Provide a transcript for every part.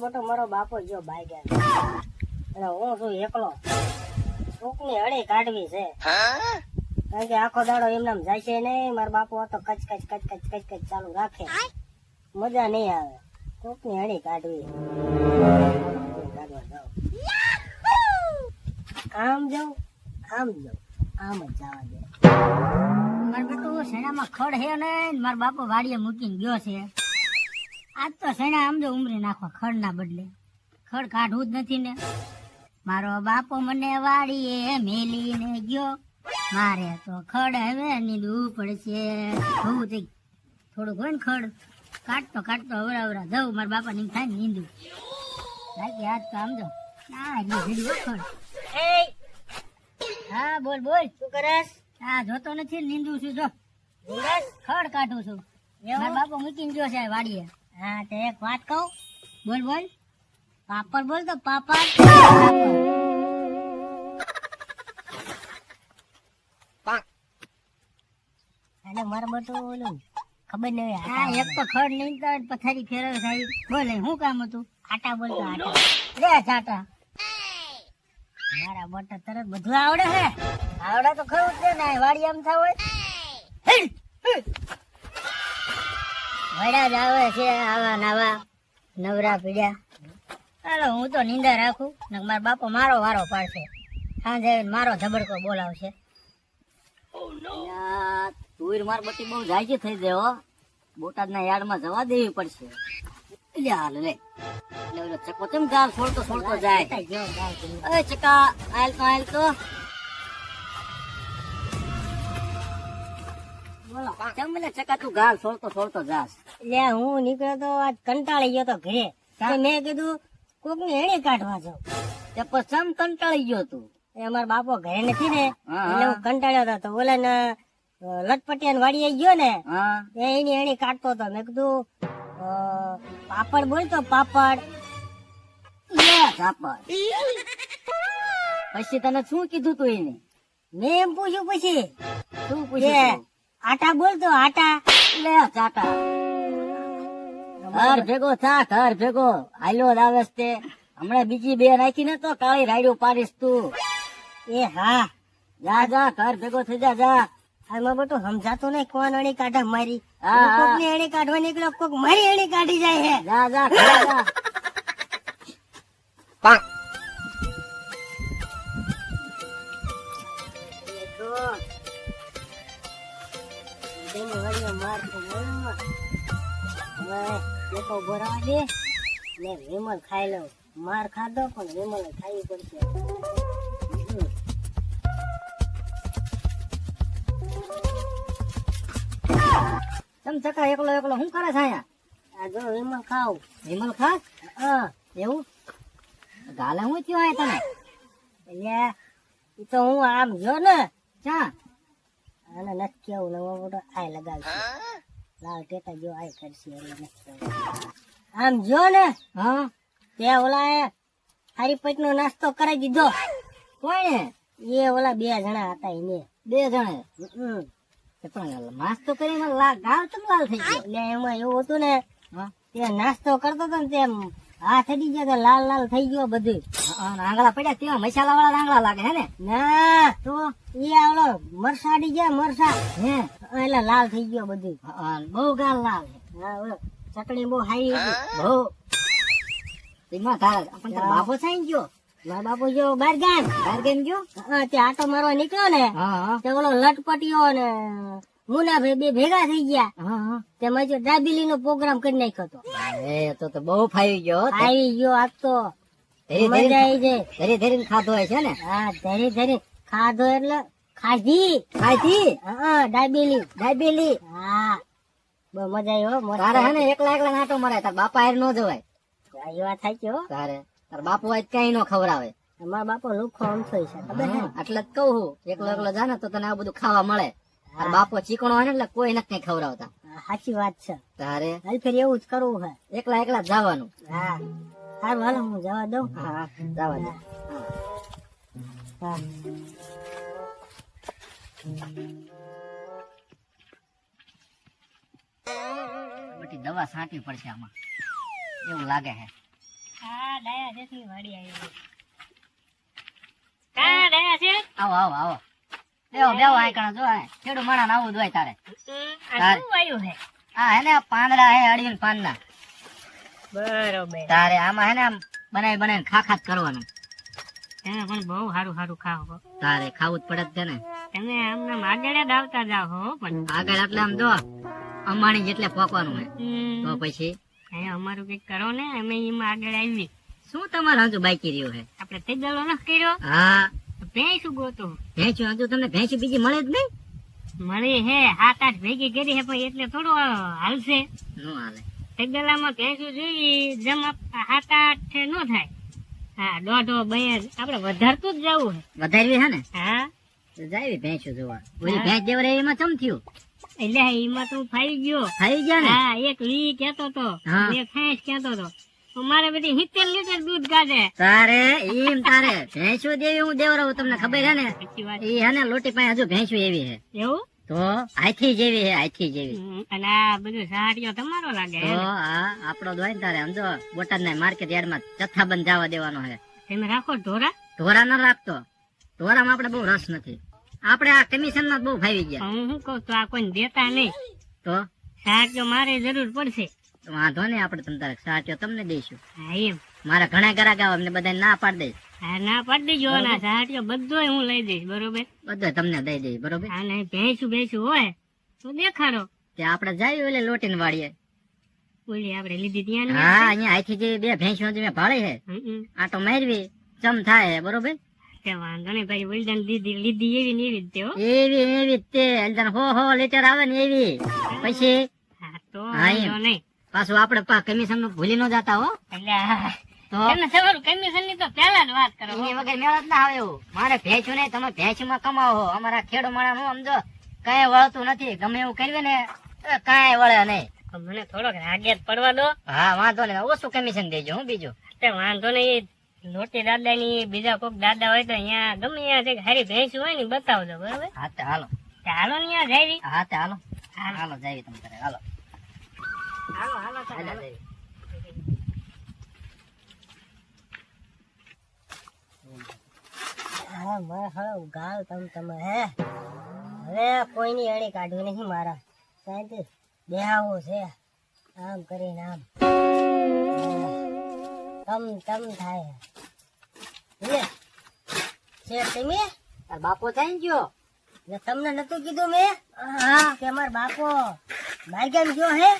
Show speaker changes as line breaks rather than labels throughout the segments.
બટો મારો બાપો જો બાઈ ગયા અને હું છું એકલો. કોકની હળી કાઢવી છે કારણ કે આખો દાડો એમનામ જાય છે નહીં. મારો બાપો તો કચ કચ કચ કચ કચ કચ ચાલુ રાખે, મજા નહીં આવે. કોકની હળી કાઢવી. આમ જાઉં આમ જાઉં આમ જ જવા દે.
મારા બેટું શેણામાં ખડ હે ને મારા બાપો વાડીએ મૂકીને ગયો છે. આજ તો શેણા આમ જો ઉમરી નાખવા ખડ ના બદલે. ખડ કાઢવું જ નથી ને. મારો બાપો મને વાડીએ મેલીને ગયો. મારે તો ખડ હવે નીંદવું પડશે. થોડુંક હોય ને ખડ કાઢતો કાઢતો અવરા અવરા જવું મારા બાપા ની થાય ને નીંદું. બાકી આજ તો આમ જો ખડ. હા બોલ બોલ,
શું કરસ?
હા જોતો નથી નીંદું છું. જો ખડ કાઢું છું. મારા બાપો મૂકીને ગયો છે વાડીએ.
હા તો એક વાત કહું.
બોલ બોલ. પાપડ બોલ તો પાપડ.
અને મારો બટો ઓલું ખબર નહીં.
હા એક તો ખડ નીંદતા હોય પથારી ફેરવે સાહેબ. બોલે શું કામ હતું?
આટા બોલતો આટા.
લે ચાટા.
મારા બટા તરત બધું આવડે હે.
આવડે તો ખરું જ છે ને. વાડી આમ થાય હોય વડા જ આવે છે આવા નવા નવરા પીડ્યા. હાલો હું તો નીંદા રાખું ને મારા બાપો મારો વારો પાડશે. સાંજે મારો ધબડકો બોલાવશે.
તુર માર બટી બહુ જાજી થઈ જાય. બોટાદ ના યાર્ડ માં જવા દેવી પડશે. લે હાલ લે ઓલો ચકો કેમ ગાલ છોડતો છોડતો જાય. અરે ચકા આયલ તો બોલો કેમ લે ચકા તું ગાલ છોડતો છોડતો જાસ.
લે હું નીકળ્યો તો આજ કંટાળી ગયો તો ઘરે. મેં કીધું કોક ની હેણી કાઢવા જાઉં.
તે પછી કંટાળી ગયો તું.
એ અમારા બાપો ઘરે નથી ને એટલે હું કંટાળ્યો હતો. તો ઓલા ને લટપટિયા વાડીએ ગયો ને એની હેણી કાઢતો હતો. મેં કીધું પાપડ બોલતો પાપડ.
પછી તને શું કીધું તું એને?
મેં એમ પૂછ્યું પછી
શું પૂછ્યું?
આટા બોલતો આટા.
લે ચાટા ઘર ભેગો થા ઘર ભેગો હાલ્યો જ આવે તે. હમણાં બીજી બે નાખી ને તો કાળી રાયડું પાડીશ તું.
એ હા
જા જા ઘર ભેગો થઈ જા જા.
આમાં બધું સમજાતું નહીં. કોણ અણી કાઢા મારી?
હા,
કોક ની અણી કાઢવા નીકળ્યો, કોક મારી અણી કાઢી જાય છે.
જા જા ઘરે જા.
વિમલ ખાઈ લઉં. માર ખાધો પણ વિમલ ખાવી પડશે.
તમ ચકા એકલો એકલો શું કરે છે અહીંયા?
આ જો વિમલ ખાવ.
વિમલ ખાસ?
હા
એવું ગાલે હું થયો આય તને?
એટલે ઈ તો હું આમ જો ને
ચા
આને નથી કેવું નવો મોટો આય લગાવશે. લાલ ટેટા જો આય કરશે એટલે નથી કેવું. આમ જો ને
હા
તે ઓલા હારી પેટ નો નાસ્તો કરાવી દીધો.
કોણે?
એ ઓલા બે જણા હતા એને.
બે જણે? પણ નાસ્તો કરીને ગાલ કેમ લાલ થઈ ગયો?
એટલે એમાં એવું હતું ને
હા
તે નાસ્તો કરતો હતો ને તેમ હાથ અડી ગયા તો લાલ લાલ થઈ ગયો બધું.
આંગળા પડ્યા તેમાં મસાલા વાળા આંગળા લાગે હે ને?
ના તો એ ઓલો મરસા અડી ગયા મરસા
હે
એટલે લાલ થઈ ગયો બધું.
બહુ ગાલ લાલ.
હા ઓલો ચટણી બહુ હારી હતી.
બહુ તેમાં આપણને બાપો થઈ ગયો.
મારા બાપુ જો બાર ગામ
ગયો.
તે આટો મારવા નીકળ્યો ને
હા
તે ઓલો લટપટીયો ને મુના ભાઈ બે ભેગા થઈ ગયા.
હા
તેમાં જો દાબેલી નો પ્રોગ્રામ કરી નાખ્યો હતો.
એ તો બહુ ફાવી ગયો.
આવી ગયો આજ તો
ધીરે
મજા આવી જાય.
ધીરે ધીરે ખાધો હોય છે ને?
હા ધરી ધરી ખાધો એટલે ખાધી.
ખાધી
હા દાબેલી.
દાબેલી.
હા બહુ મજા આવી હો. મસ્ત.
તારે હે ને એકલા એકલા નાટો મરાય. તાર બાપા હારે નો જવાય.
એ વાત સાચી હો.
તારે તાર બાપુ આજ કઈ નો ખવડાવે.
અમારા બાપો લુખો અમથો છે ખબર છે.
એટલે જ કહું છું એકલો એકલો જા ને તો તને આ બધું ખાવા મળે. તાર બાપો ચીકણો હોય ને એટલે કોઈ નથી કઈ ખવડાવતા.
સાચી વાત છે.
તારે
હાલ ફેર એવું જ કરવું છે.
એકલા એકલા જ જવાનું.
હા સારું હાલો હું જવા દઉં.
હા જવા દે.
હા
બધી દવા છાંટવી પડશે આમાં એવું લાગે છે.
આ ડાયા જેથી વાડી આવી. કા ડાયા છે?
આવો આવો આવો બેહો બેહો આ કણ જો આ ખેડૂ માણા આવું જ હોય તારે.
આ શું વાયું છે?
આ હે ને પાંદડા હે અડીન પાનના.
બરોબર.
તારે આમાં હે ને આમ બનાવી બનાવીને ખા જ કરવાનું.
તમે પણ બહુ સારું સારું ખાઓ હો.
તારે ખાવું જ પડે જ છે ને.
તમે આમને આગળ જ આવતા જાઓ હો પણ.
આગળ એટલે આમ જો અંબાણી જેટલે પોકવાનું હે તો પછી
અહીંયા અમારું કઈક કરો ને અમે એમાં આગળ આવી.
શું તમારે હજુ બાકી રહ્યું હે?
આપણે તે દલો ન કર્યો.
હા
ભેંસું ગોતો
ભેંસું હજુ તમને ભેંસું બીજી મળે જ નહીં.
મળી હે 7-8 ભેગી કરી હે પણ એટલે થોડો હાલશે.
નો હાલે.
એક દલામાં ભેંસું જોઈ જેમ 7-8 નો થાય. હા 1.5-2 આપણે વધારતું જ જવું હે.
વધારવી હે ને
હા
તો જાવી ભેંસું જોવા. ઓલી ભેંસ દેવરે એમાં ચમ થયું?
એટલે એમાં તો ફાઈ ગયો.
થઈ ગયા ને.
હા એક વી કેતો તો
હા.
બે ફેંસ કેતો તો તો મારે બધી 70 લીટર દૂધ કાઢે.
તારે એમ તારે ભેંસું દેવી હું દેવરાવું તમને ખબર હે ને.
સાચી વાત.
એ હે ને લોટી પાસે હજુ ભેંસું એવી હે
એવું
તો હાથી જેવી હે હાથી જેવી.
અને આ બધું સહારિયો તમારો લાગે
તો
હે ને?
આ આપડો જ હોય ને તારે સમજો બોટાદ ના માર્કેટ યાર્ડ માં જથ્થાબંધ જવા દેવાનો હે.
તમે રાખો ઢોરા.
ઢોરા ન રાખતો. ઢોરામાં આપણે બહુ રસ નથી. આપણે આ કમિશન માં બહુ ફાવી ગયા.
હું શું કહું તો આ કોઈ દેતા નહીં
તો
સહારિયો મારે જરૂર પડશે.
વાંધો નહીં આપણે તમ તારે સાચો તમને દઈશું.
હા એમ.
મારા ઘણા ગ્રાહક આવે અમને બધા ના પાડી દઈશ.
હા ના પાડી દેજો ના સહારિયો બધોય હું લઈ દઈશ. બરોબર.
બધું તમને દઈ દઈશ બરોબર.
હા નહીં ભેંસું હોય તો દેખાડો.
તે આપણે જઈએ ઓલે લોટીને વાળીએ.
ઓલી આપણે લીધી ત્યાં ને?
હા અહીંયા આથી જે બે ભેંસો જે મેં ભાળી હે આટો મારવી ચમ થાય હે બરોબર.
તે વાંધો નહીં ભાઈ વલદાન લીધી એવી ને એવી જ તે હો.
એવી જ તે અલદાન હો લીટર આવે ને એવી પછી
હા તો
હા, એમ.
વાંધો નહીં.
પાછું આપણે કમિશન નું ભૂલી ન જતા હો.
એટલે આ
તો
તમે સવારું કમિશન ની તો પહેલા જ વાત કરો.
એની વગર મેળ જ ના આવે એવું. મારે ભેંસું નહીં તમે ભેંસું માં કમાવો. અમારા ખેડૂ માણસ નું સમજો કઈ વળતું નથી. ગમે એવું કરવે ને કઈ વળે નહીં.
મને થોડોક રાગે જ પડવા દો.
હા વાંધો નહીં ઓછું કમિશન દેજો હું બીજું.
તે વાંધો નહીં. લોટી દાદા ની બીજા કોઈક દાદા હોય તો અહીંયા ગમે ત્યાં હારી ભેંસ હોય ને બતાવજો બરોબર.
હા તે હાલો.
તે હાલો ને ત્યાં જાવી.
હા તે હાલો હાલો જાવી તમે તારે હાલો
હાલો હાલો તો
હાલો
હાલો.
જાવી.
હા મારે હવે ગાલ તમે હે હવે કોઈની અડી કાઢવી નહીં મારા શાંતિ બેહાવું છે આમ કરીને આમ તમ થાય લે છે તમે
તાર બાપો થઈ ગયો.
ને તમને નતું કીધું મેં હા કે માર બાપો બહાર કેમ ગયો હે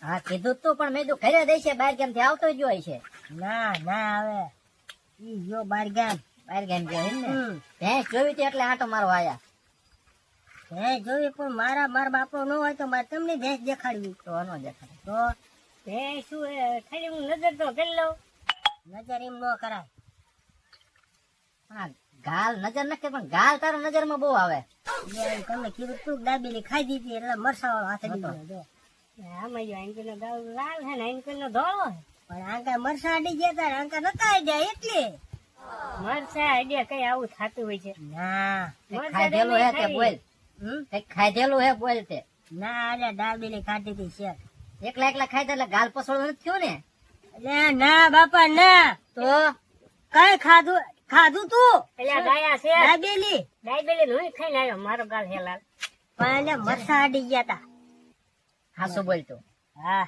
હા કીધું તું પણ મેં તો ઘરે દઈ છે બહાર કેમ થી આવતો જ હોય છે.
ના આવે ઈ ગયો બહાર ગામ
બહાર કેમ ગયો એમ ને. ભેંસ જોવી હતી એટલે આટો મારવા આયા.
હે જોયું પણ મારા બાપો ન હોય તો મારે તમને ભેંસ દેખાડવી
તો નો દેખાય.
તો
ભેંસું ખાલી હું નજર તો કરી લઉં.
નજર એમ ન કરાય
હા ગાલ નજર નખે પણ ગાલ તારો નજર માં બહુ આવે.
તમને કીધું તું દાબેલી ખાઈ દીધી એટલે મરસાવાળો હાથે દીધો જો
આમાં જો આંકર નો ગાલ લાલ હે ને આંકર નો ધોળો હે.
પણ આંકા મરસા અડી ગયા તા આંકા નતા આઈ ગયા એટલે
મરસા આઈડિયા કઈ આવું થતું હોય છે.
ના
ખાધેલું હે તે બોલ. કઈક ખાધેલું હે બોલ તે.
ના અરે દાબેલી ખાધી હતી શેર
એકલા એકલા ખાઈ એટલે ગાલ પસોડો નથી થયું ને.
એટલે ના બાપા ના
તો
કઈ ખાધું તું
એટલે આ ગાયા છે
દાબેલી
ડાયબેલી નું ખાઈને આવ્યો મારો ગાલ હે લાલ.
પણ એટલે મરસા અડી ગયા તા
હાસુ બોલતો
હા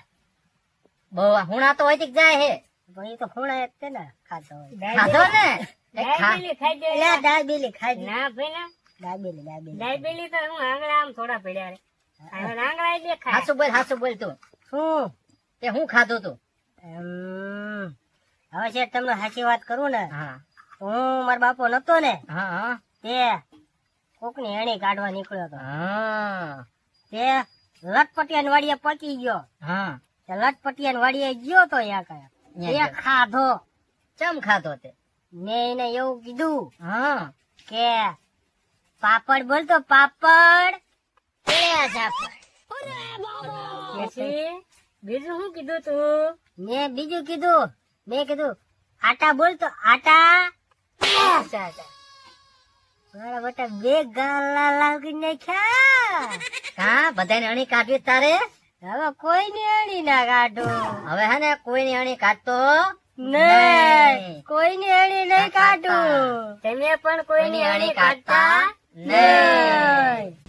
બહુ હુણા તો હોય જાય હે.
પણ એ તો ખૂણા જ છે ને ખાતો હોય
ખાધો ને
ડાયબેલી ખાઈ
એટલે
જાય.
દાબેલી ખાધી
ના ભાઈ ના
દાબેલી
ડાયબેલી તો હું આંગળા આમ થોડા પડ્યા રે. આંગળા એ દેખાય.
હાસુ બોલ તું.
શું
તે હું ખાધું તું.
હવે છે તમને સાચી વાત કરું ને
હા
હું મારા બાપો નતો ને
હા હા
તે કોક ની એણી કાઢવા નીકળ્યો હતો
હા
તે લટપટિયાની વાડીએ પકી ગયો
હા
તે લટપટિયાની વાડીએ ગયો તો એ ખાધો
ચમ ખાધો તે.
મેં એને એવું કીધું
હા
કે પાપડ બોલતો પાપડ
પછી બીજું શું કીધું તું?
મેં બીજું કીધું મેં કીધું આટા બોલતો આટા મારા બેટા બે ગાલા લાગી નાખ્યા
હા બધાને અણી કાઢવી તારે.
હવે કોઈ ની અડી ના કાઢો
હવે હે ને કોઈની અણી કાઢતો
નહીં, કોઈની અણી નહીં કાઢું.
તમે પણ કોઈની અણી કાઢતા નહીં.
નહીં.